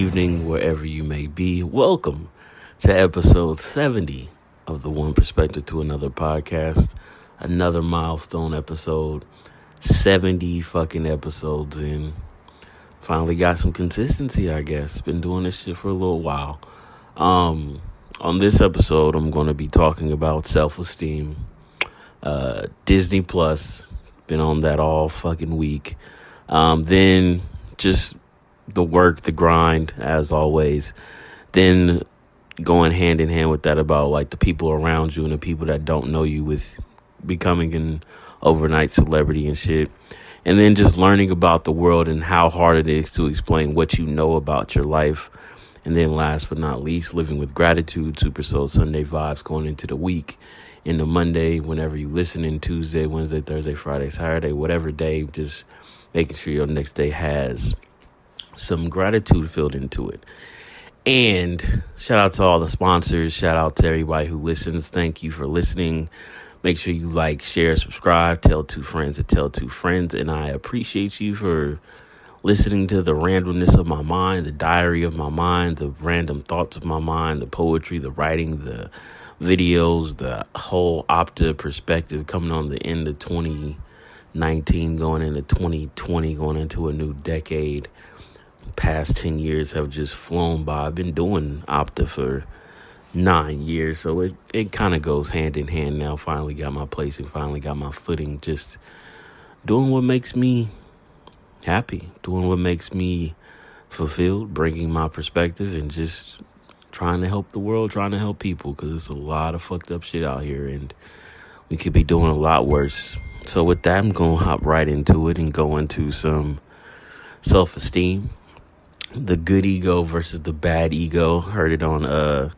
evening, wherever you may be. Welcome to episode 70 of the One Perspective to Another podcast. Another milestone episode. 70 fucking episodes in. Finally got some consistency, I guess. Been doing this shit for a little while. On this episode, I'm going to be talking about self-esteem. Disney Plus. Been on that all fucking week. Then just the work, the grind, as always. Then going hand in hand with that about like the people around you and the people that don't know you, with becoming an overnight celebrity and shit. And then just learning about the world and how hard it is to explain what you know about your life. And then last but not least, living with gratitude, Super Soul Sunday vibes going into the week, into Monday, whenever you listening, Tuesday, Wednesday, Thursday, Friday, Saturday, whatever day, just making sure your next day has some gratitude filled into it. And shout out to all the sponsors. Shout out to everybody who listens. Thank you for listening. Make sure you like, share, subscribe, tell two friends to tell two friends. And I appreciate you for listening to the randomness of my mind, the diary of my mind, the random thoughts of my mind, the poetry, the writing, the videos, the whole Opta perspective coming on the end of 2019, going into 2020, going into a new decade. Past 10 years have just flown by. I've been doing Opta for 9 years, so it kind of goes hand in hand now. Finally got my place and finally got my footing, just doing what makes me happy, doing what makes me fulfilled, bringing my perspective and just trying to help the world, trying to help people, because there's a lot of fucked up shit out here and we could be doing a lot worse. So with that, I'm going to hop right into it and go into some self-esteem. The good ego versus the bad ego. Heard it on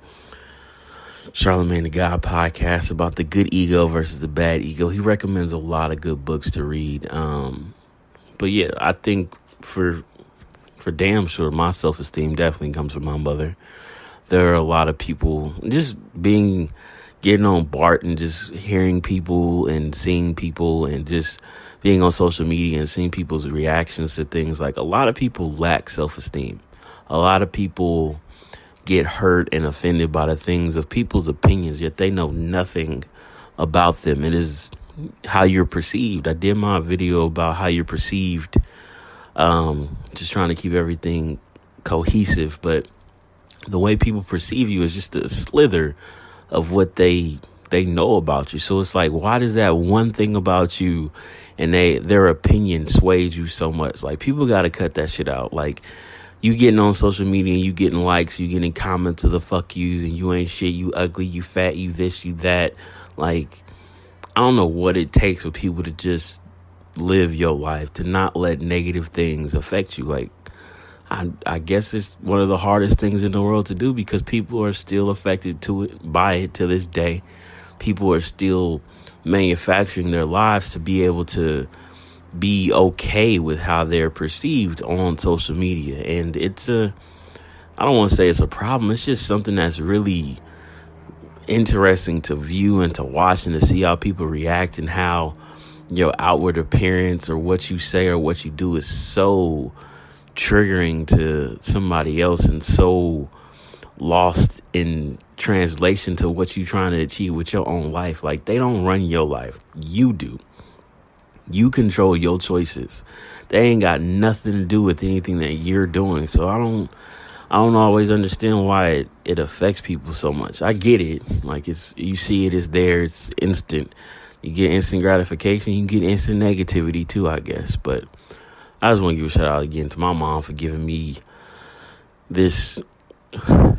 Charlemagne the God podcast about the good ego versus the bad ego. He recommends a lot of good books to read. But yeah, I think for damn sure, my self-esteem definitely comes from my mother. There are a lot of people just getting on BART and just hearing people and seeing people and just being on social media and seeing people's reactions to things. Like, a lot of people lack self-esteem. A lot of people get hurt and offended by the things of people's opinions, yet they know nothing about them. It is how you're perceived. I did my video about how you're perceived, just trying to keep everything cohesive, but the way people perceive you is just a slither of what they know about you. So it's like, why does that one thing about you and their opinion sways you so much? Like, people got to cut that shit out. Like, you getting on social media and you getting likes, you getting comments of the fuck yous and you ain't shit, you ugly, you fat, you this, you that. Like, I don't know what it takes for people to just live your life, to not let negative things affect you. Like, I guess it's one of the hardest things in the world to do, because people are still affected by it to this day. People are still manufacturing their lives to be able to be okay with how they're perceived on social media. And I don't want to say it's a problem. It's just something that's really interesting to view and to watch and to see how people react, and how your outward appearance or what you say or what you do is so triggering to somebody else and so lost in translation to what you're trying to achieve with your own life. Like, they don't run your life. You do. You control your choices. They ain't got nothing to do with anything that you're doing. So I don't always understand why it affects people so much. I get it. Like, you see it's there. It's instant. You get instant gratification. You can get instant negativity too, I guess. But I just want to give a shout out again to my mom for giving me this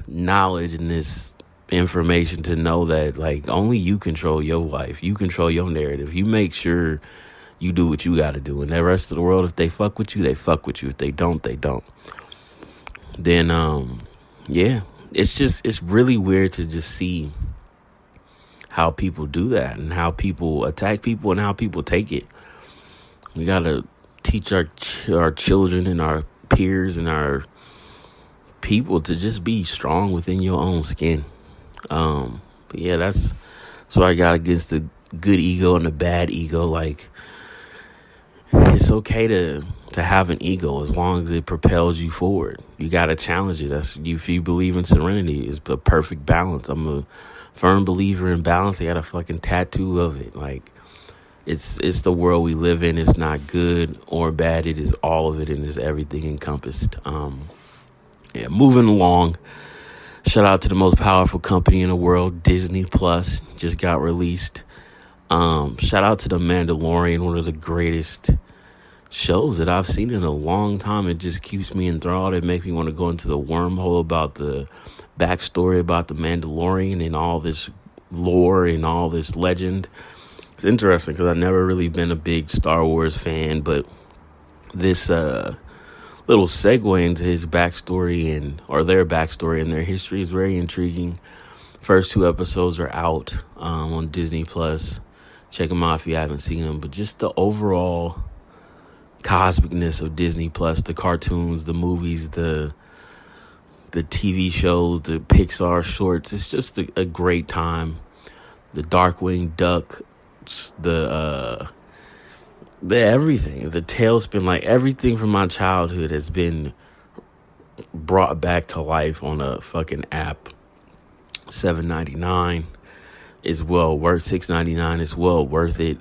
knowledge and this information to know that, like, only you control your life. You control your narrative. You make sure you do what you got to do. And the rest of the world, if they fuck with you, they fuck with you. If they don't, they don't. Then, yeah, it's really weird to just see how people do that and how people attack people and how people take it. We got to teach our children and our peers and our people to just be strong within your own skin. But yeah, that's what I got against the good ego and the bad ego. Like, it's okay to to have an ego as long as it propels you forward. You got to challenge it. If you believe in serenity, it's the perfect balance. I'm a firm believer in balance. I got a fucking tattoo of it. Like, it's the world we live in. It's not good or bad. It is all of it, and is everything encompassed. Moving along. Shout out to the most powerful company in the world, Disney Plus, just got released. Shout out to The Mandalorian, one of the greatest shows that I've seen in a long time. It just keeps me enthralled. It makes me want to go into the wormhole about the backstory about the Mandalorian and all this lore and all this legend. It's interesting because I've never really been a big Star Wars fan, but this little segue into his backstory or their backstory and their history is very intriguing. First 2 episodes are out on Disney Plus. Check them out if you haven't seen them. But just the overall cosmicness of Disney Plus, the cartoons, the movies, the TV shows, the Pixar shorts. It's just a great time. The Darkwing Duck, the everything, the Tailspin, like everything from my childhood has been brought back to life on a fucking app. $7.99 is well worth. $6.99 is well worth it.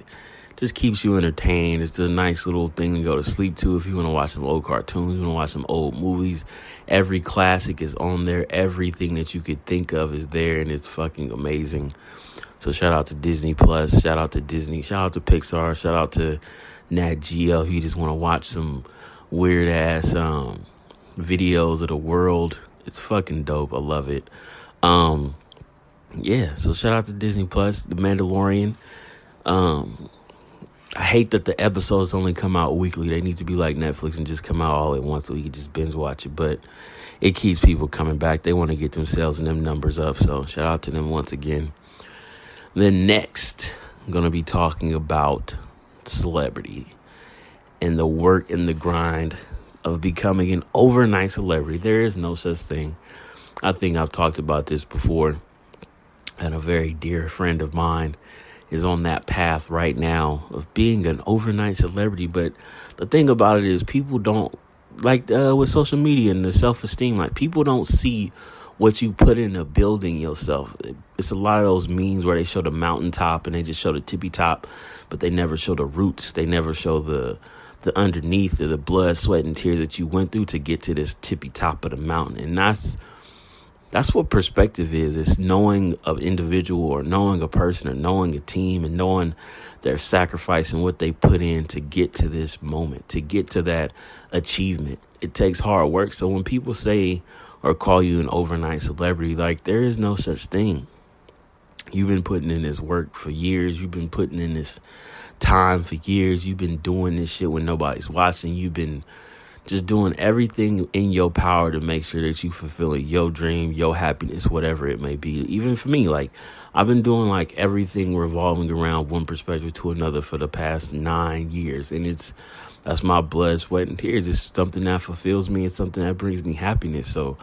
Just keeps you entertained. It's a nice little thing to go to sleep to if you want to watch some old cartoons, you want to watch some old movies. Every classic is on there. Everything that you could think of is there, and it's fucking amazing. So shout out to Disney Plus. Shout out to Disney. Shout out to Pixar. Shout out to Nat Geo if you just want to watch some weird ass videos of the world. It's fucking dope. I love it. So shout out to Disney Plus, The Mandalorian. I hate that the episodes only come out weekly. They need to be like Netflix and just come out all at once so we can just binge watch it. But it keeps people coming back. They want to get themselves and them numbers up. So shout out to them once again. Then next, I'm going to be talking about celebrity and the work and the grind of becoming an overnight celebrity. There is no such thing. I think I've talked about this before. And a very dear friend of mine is on that path right now of being an overnight celebrity. But the thing about it is people don't, like with social media and the self-esteem, like people don't see what you put into building yourself. It's a lot of those memes where they show the mountaintop and they just show the tippy top, but they never show the roots. They never show the underneath of the blood, sweat, and tears that you went through to get to this tippy top of the mountain. And that's what perspective is. It's knowing an individual or knowing a person or knowing a team and knowing their sacrifice and what they put in to get to this moment, to get to that achievement. It takes hard work. So when people say or call you an overnight celebrity, like, there is no such thing. You've been putting in this work for years. You've been putting in this time for years. You've been doing this shit when nobody's watching. You've been just doing everything in your power to make sure that you fulfilling your dream, your happiness, whatever it may be. Even for me, like, I've been doing like everything revolving around one perspective to another for the past 9 years. And that's my blood, sweat, and tears. It's something that fulfills me. It's something that brings me happiness. So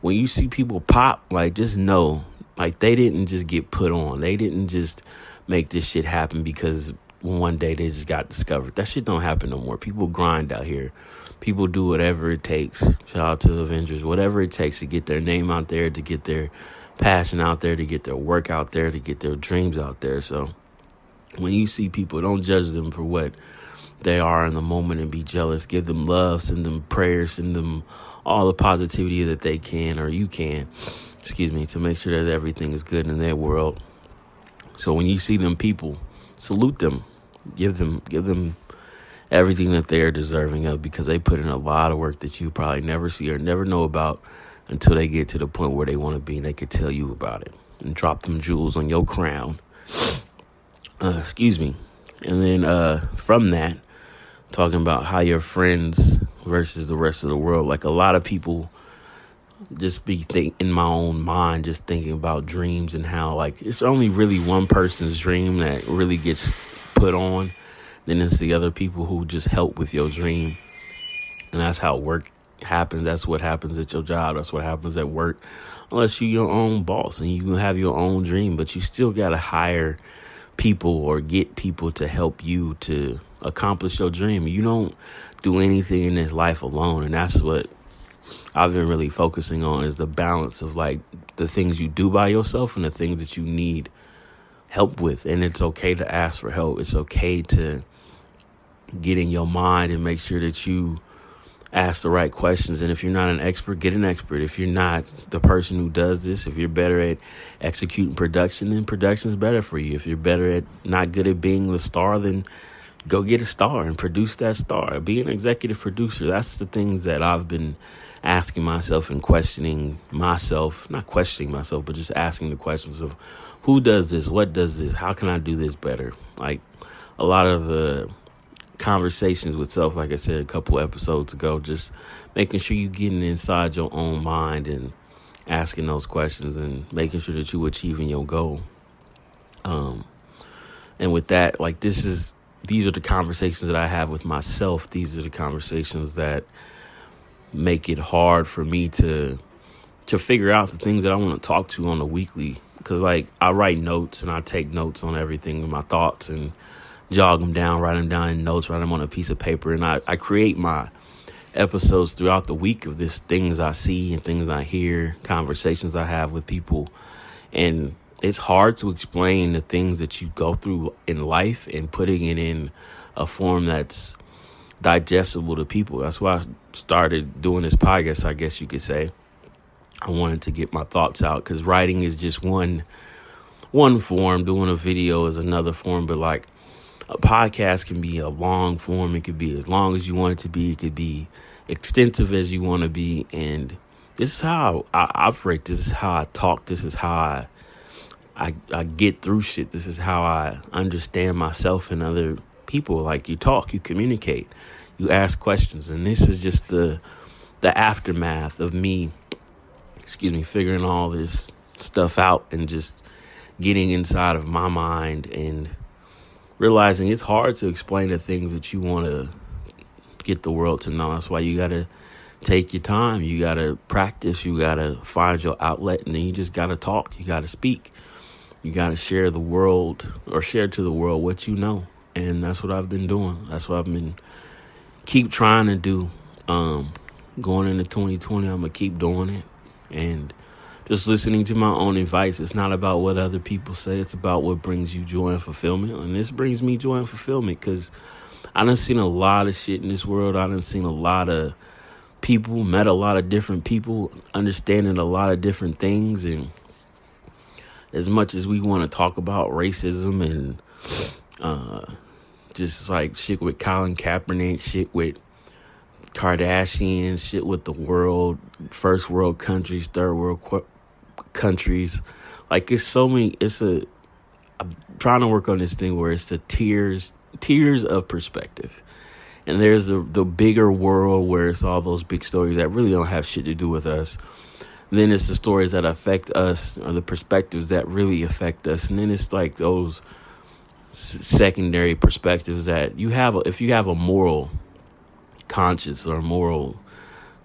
when you see people pop, like, just know, like, they didn't just get put on. They didn't just make this shit happen because one day they just got discovered. That shit don't happen no more. People grind out here. People do whatever it takes. Shout out to the Avengers. Whatever it takes to get their name out there, to get their passion out there, to get their work out there, to get their dreams out there. So when you see people, don't judge them for what they are in the moment and be jealous. Give them love, send them prayers, send them all the positivity that they can, or you can, to make sure that everything is good in their world. So when you see them people, salute them. Give them everything that they're deserving of, because they put in a lot of work that you probably never see or never know about until they get to the point where they want to be and they can tell you about it and drop them jewels on your crown. And then from that, talking about how your friends versus the rest of the world. Like, a lot of people just be in my own mind, just thinking about dreams and how, like, it's only really one person's dream that really gets put on. Then it's the other people who just help with your dream. And that's how work happens. That's what happens at your job. That's what happens at work. Unless you're your own boss and you have your own dream, but you still got to hire people or get people to help you to accomplish your dream. You don't do anything in this life alone. And that's what I've been really focusing on, is the balance of like the things you do by yourself and the things that you need help with. And it's okay to ask for help. It's okay to get in your mind and make sure that you ask the right questions. And if you're not an expert, get an expert. If you're not the person who does this, if you're better at executing production, then production is better for you. If you're better at not good at being the star, then go get a star and produce that star. Be an executive producer. That's the things that I've been asking myself and questioning myself. Not questioning myself, but just asking the questions of who does this? What does this? How can I do this better? Like a lot of the conversations with self, like I said a couple episodes ago, just making sure you're getting inside your own mind and asking those questions and making sure that you're achieving your goal. And with that, like these are the conversations that I have with myself. These are the conversations that make it hard for me to figure out the things that I want to talk to on the weekly. Because like I write notes and I take notes on everything, my thoughts, and jog them down, write them down in notes, write them on a piece of paper. And I create my episodes throughout the week of this things I see and things I hear, conversations I have with people. And it's hard to explain the things that you go through in life and putting it in a form that's digestible to people. That's why I started doing this podcast, I guess you could say. I wanted to get my thoughts out, because writing is just one form. Doing a video is another form. But like a podcast can be a long form. It could be as long as you want it to be. It could be extensive as you want to be. And this is how I operate. This is how I talk. This is how I get through shit. This is how I understand myself and other people. Like you talk, you communicate, you ask questions. And this is just the aftermath of me, figuring all this stuff out and just getting inside of my mind and realizing it's hard to explain the things that you want to get the world to know. That's why you got to take your time. You got to practice. You got to find your outlet, and then you just got to talk. You got to speak. You got to share to the world what you know. And that's what I've been doing. That's what I've been keep trying to do. Going into 2020, I'm going to keep doing it. And just listening to my own advice. It's not about what other people say. It's about what brings you joy and fulfillment. And this brings me joy and fulfillment because I done seen a lot of shit in this world. I done seen a lot of people, met a lot of different people, understanding a lot of different things. And as much as we want to talk about racism and just like shit with Colin Kaepernick, shit with Kardashians, shit with the world, first world countries, third world countries. Like it's so many, I'm trying to work on this thing where it's the tiers of perspective. And there's the bigger world where it's all those big stories that really don't have shit to do with us. Then it's the stories that affect us, or the perspectives that really affect us. And then it's like those secondary perspectives that you have. If you have a moral conscience or a moral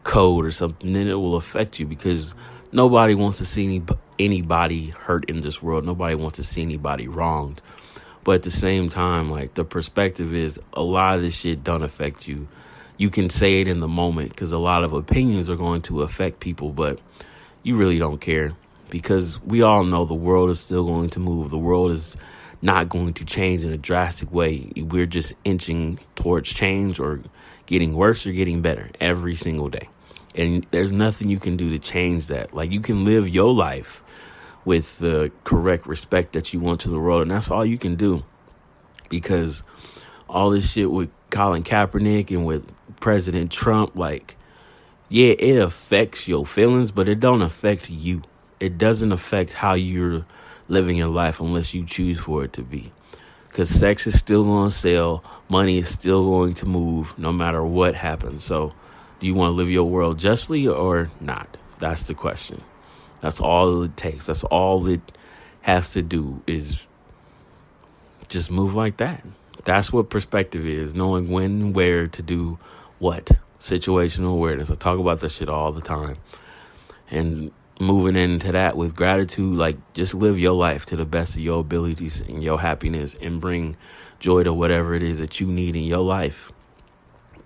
code or something, then it will affect you, because nobody wants to see anybody hurt in this world. Nobody wants to see anybody wronged. But at the same time, like, the perspective is a lot of this shit don't affect you. You can say it in the moment because a lot of opinions are going to affect people, but you really don't care, because we all know the world is still going to move. The world is not going to change in a drastic way. We're just inching towards change, or getting worse or getting better every single day. And there's nothing you can do to change that. Like, you can live your life with the correct respect that you want to the world, and that's all you can do. Because all this shit with Colin Kaepernick and with President Trump, like, yeah, it affects your feelings, but it don't affect you. It doesn't affect how you're living your life unless you choose for it to be. Because sex is still going to sell. Money is still going to move no matter what happens. So do you want to live your world justly or not? That's the question. That's all it takes. That's all it has to do, is just move like that. That's what perspective is, knowing when and where to do what. Situational awareness. I talk about that shit all the time. And moving into that with gratitude, like just live your life to the best of your abilities and your happiness and bring joy to whatever it is that you need in your life.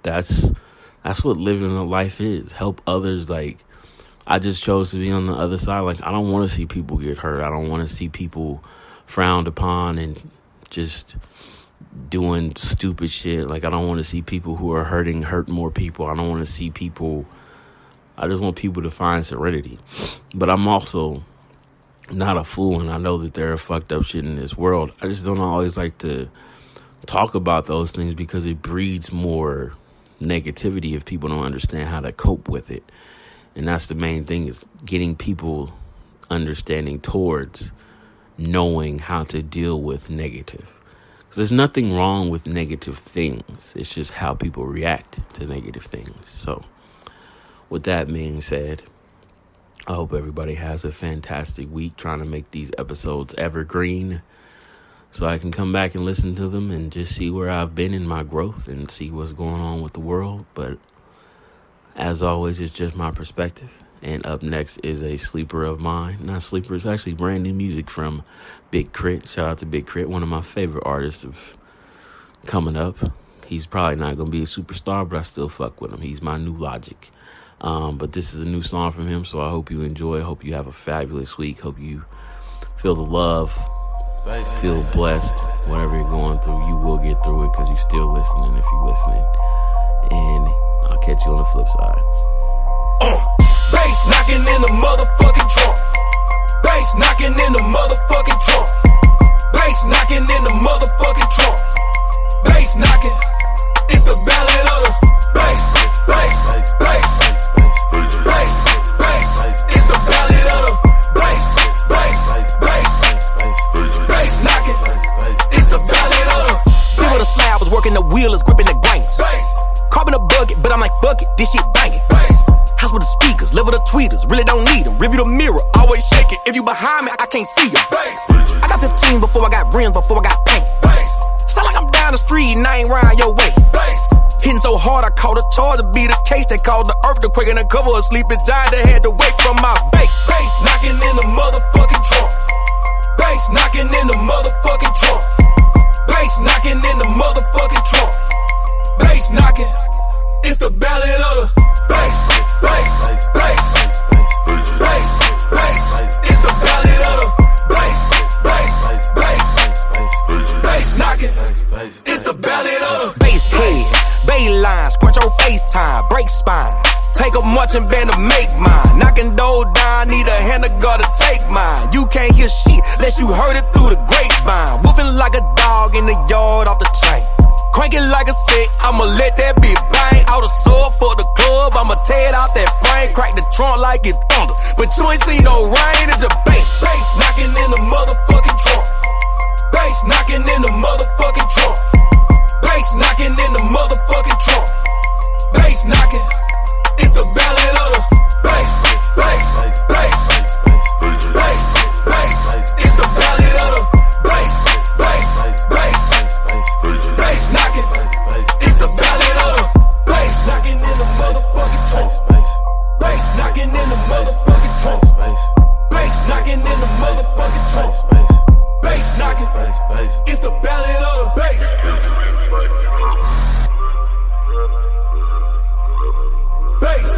That's what living a life is. Help others. Like, I just chose to be on the other side. Like, I don't want to see people get hurt. I don't want to see people frowned upon and just doing stupid shit. Like, I don't want to see people who are hurt more people. I don't want to see people. I just want people to find serenity. But I'm also not a fool, and I know that there are fucked up shit in this world. I just don't always like to talk about those things because it breeds more negativity if people don't understand how to cope with it. And that's the main thing, is getting people understanding towards knowing how to deal with negative. Because there's nothing wrong with negative things. It's just how people react to negative things. So with that being said, I hope everybody has a fantastic week, trying to make these episodes evergreen so I can come back and listen to them and just see where I've been in my growth and see what's going on with the world. But as always, it's just my perspective. And up next is a sleeper of mine. Not sleeper, it's actually brand new music from Big Crit. Shout out to Big Crit, one of my favorite artists of coming up. He's probably not going to be a superstar, but I still fuck with him. He's my new Logic. But this is a new song from him, so I hope you enjoy. Hope you have a fabulous week. Hope you feel the love, feel blessed. Whatever you're going through, you will get through it because you're still listening if you're listening. And I'll catch you on the flip side. Bass knocking in the motherfucking trunk. Bass knocking in the motherfucking trunk. Bass knocking in the motherfucking trunk. Bass knocking. It's the ballad of the bass, bass, bass, bass, bass. It's the ballad of the bass, bass, bass, bass knocking. It's the ballad of the bass. With a slab, was working the wheel, is gripping the grains. Carbon a bucket, but I'm like, fuck it, this shit banging. House with the speakers, live with the tweeters, really don't need them. Review the mirror, always shake it. If you behind me, I can't see you. I got 15 before I got rims, before I got paint. Sound like I'm down the street and I ain't round your way. Hitting so hard, I called a charge to be the case. They called the earthquake and a cover of sleeping giant. They had to wake from my base. Bass knocking in the motherfucking trunk. Bass knocking in the motherfucking trunk. Bass knocking in the motherfucking trunk. Bass knocking. It's the ballad of the bass, bass, bass, bass, bass. It's the ballad of the bass, bass, bass, bass knocking. It's the ballad of the bass head, bay line, scrunch your FaceTime, break spine. Take a marching band to make mine. Knocking door down, need a hand to guard to take mine. You can't hear shit unless you heard it through the grapevine. Woofing like a dog in the yard off the chain. Crank it like a set, I'ma let that bitch bang. Out the sword for the club, I'ma tear it out that frame. Crack the trunk like it's thunder, but you ain't seen no rain, it's a bass. Bass knocking in the motherfucking trunk. Bass knocking in the motherfucking trunk. Bass knocking in the motherfucking trunk. Bass knocking. It's a ballad of the bass, bass, bass, bass, bass. It's the ballad of the bass, bass, bass, bass knocking. It's the ballad of the bass knocking in the motherfucking trunk. Bass knocking in the motherfucking trunk. Bass knocking in the motherfucking trunk. Bass knocking. It's the ballad of the bass. Bass.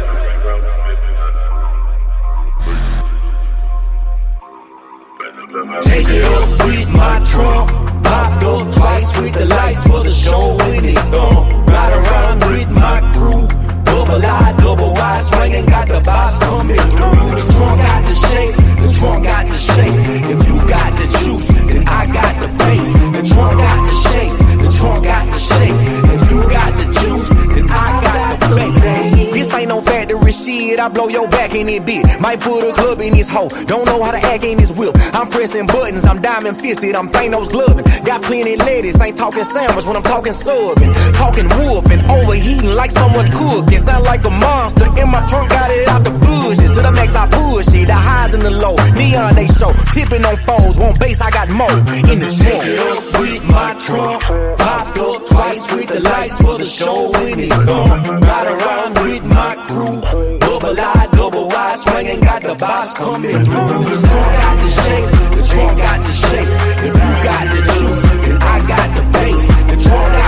Take it up with my trunk. Popped up twice with the lights for the show when it thump. Ride around with my crew. Double I, double Y, swinging, got the box coming through. The trunk got the shakes, the trunk got the shakes. If you got the juice, then I got the bass. The trunk got the shakes, the trunk got the shakes. If you got the juice, then I got the bass. This ain't no factory shit, I blow your back in it bit. Might put a club in this hoe, don't know how to act in this whip. I'm pressing buttons, I'm diamond fisted, I'm Thanos gloving. Got plenty ladies, ain't talking sandwich when I'm talking subbing. Talking wolfing, overheating like someone cooking. Sound like a monster, in my trunk got it out the bushes. To the max I push it, the highs and the low. Neon they show, tipping on foes, won't base I got more in the trunk. With my trunk, popped up twice with the lights for the show when it thump. Ride around with my crew, double I, double Y, swinging, got the boss coming through. The trunk got the shakes, the trunk got the shakes. If you got the juice, then I got the bass. The trunk